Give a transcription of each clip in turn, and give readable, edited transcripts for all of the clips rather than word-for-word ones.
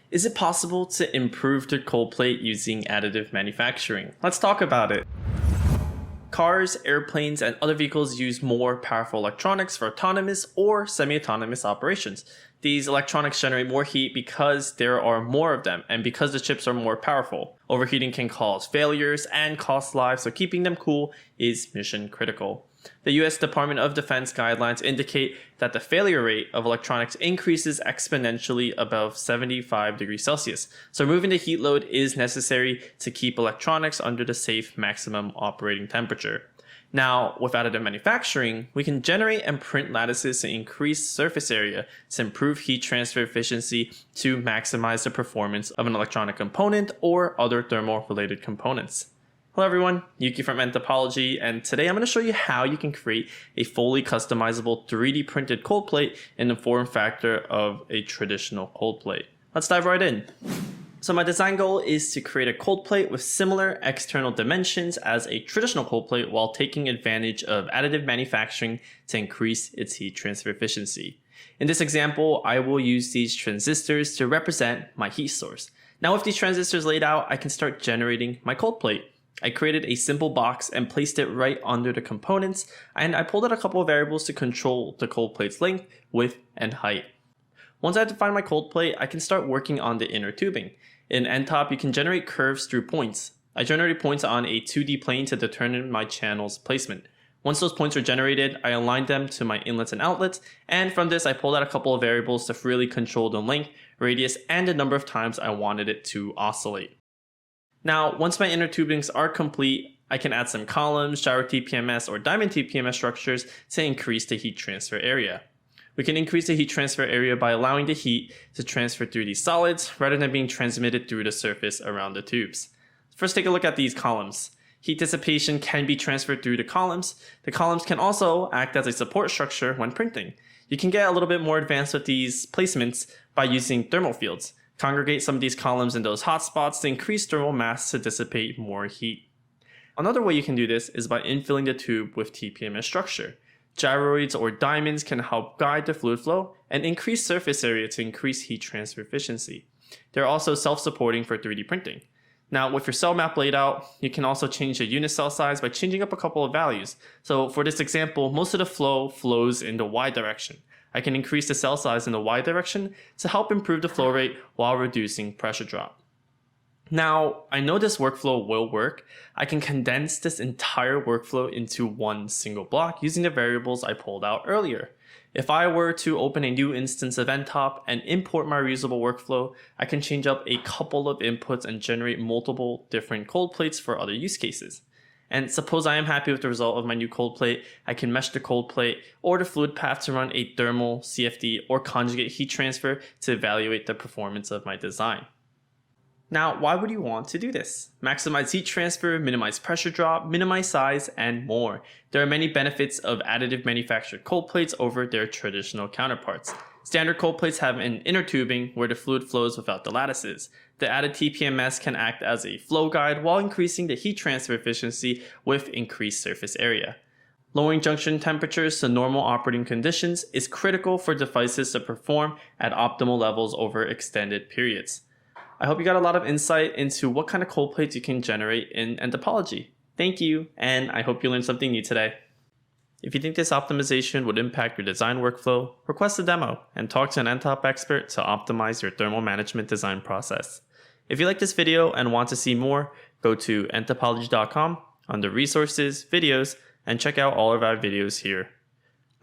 Is it possible to improve the cold plate using additive manufacturing? Let's talk about it. Cars, airplanes, and other vehicles use more powerful electronics for autonomous or semi-autonomous operations. These electronics generate more heat because there are more of them and because the chips are more powerful. Overheating can cause failures and cost lives, so keeping them cool is mission critical. The US Department of Defense guidelines indicate that the failure rate of electronics increases exponentially above 75 degrees Celsius, so removing the heat load is necessary to keep electronics under the safe maximum operating temperature. Now, with additive manufacturing, we can generate and print lattices to increase surface area to improve heat transfer efficiency to maximize the performance of an electronic component or other thermal related components. Hello everyone, Yuki from nTopology, and today I'm going to show you how you can create a fully customizable 3D printed cold plate in the form factor of a traditional cold plate. Let's dive right in. So my design goal is to create a cold plate with similar external dimensions as a traditional cold plate while taking advantage of additive manufacturing to increase its heat transfer efficiency. In this example, I will use these transistors to represent my heat source. Now with these transistors laid out, I can start generating my cold plate. I created a simple box and placed it right under the components, and I pulled out a couple of variables to control the cold plate's length, width, and height. Once I define my cold plate, I can start working on the inner tubing. In nTop, you can generate curves through points. I generated points on a 2D plane to determine my channel's placement. Once those points were generated, I aligned them to my inlets and outlets, and from this I pulled out a couple of variables to freely control the length, radius, and the number of times I wanted it to oscillate. Now, once my inner tubings are complete, I can add some columns, gyro TPMS, or diamond TPMS structures to increase the heat transfer area. We can increase the heat transfer area by allowing the heat to transfer through these solids rather than being transmitted through the surface around the tubes. First, take a look at these columns. Heat dissipation can be transferred through the columns. The columns can also act as a support structure when printing. You can get a little bit more advanced with these placements by using thermal fields. Congregate some of these columns in those hot spots to increase thermal mass to dissipate more heat. Another way you can do this is by infilling the tube with TPMS structure. Gyroids or diamonds can help guide the fluid flow and increase surface area to increase heat transfer efficiency. They're also self-supporting for 3D printing. Now, with your cell map laid out, you can also change the unit cell size by changing up a couple of values. So for this example, most of the flow flows in the Y direction. I can increase the cell size in the Y direction to help improve the flow rate while reducing pressure drop. Now, I know this workflow will work. I can condense this entire workflow into one single block using the variables I pulled out earlier. If I were to open a new instance of nTop and import my reusable workflow, I can change up a couple of inputs and generate multiple different cold plates for other use cases. And suppose I am happy with the result of my new cold plate, I can mesh the cold plate or the fluid path to run a thermal, CFD, or conjugate heat transfer to evaluate the performance of my design. Now, why would you want to do this? Maximize heat transfer, minimize pressure drop, minimize size, and more. There are many benefits of additive manufactured cold plates over their traditional counterparts. Standard cold plates have an inner tubing where the fluid flows without the lattices. The added TPMS can act as a flow guide while increasing the heat transfer efficiency with increased surface area. Lowering junction temperatures to normal operating conditions is critical for devices to perform at optimal levels over extended periods. I hope you got a lot of insight into what kind of cold plates you can generate in nTopology. Thank you, and I hope you learned something new today. If you think this optimization would impact your design workflow, request a demo and talk to an nTop expert to optimize your thermal management design process. If you like this video and want to see more, go to nTopology.com under Resources, Videos, and check out all of our videos here.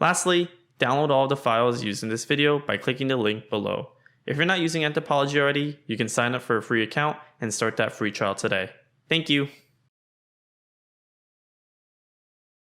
Lastly, download all of the files used in this video by clicking the link below. If you're not using nTopology already, you can sign up for a free account and start that free trial today. Thank you.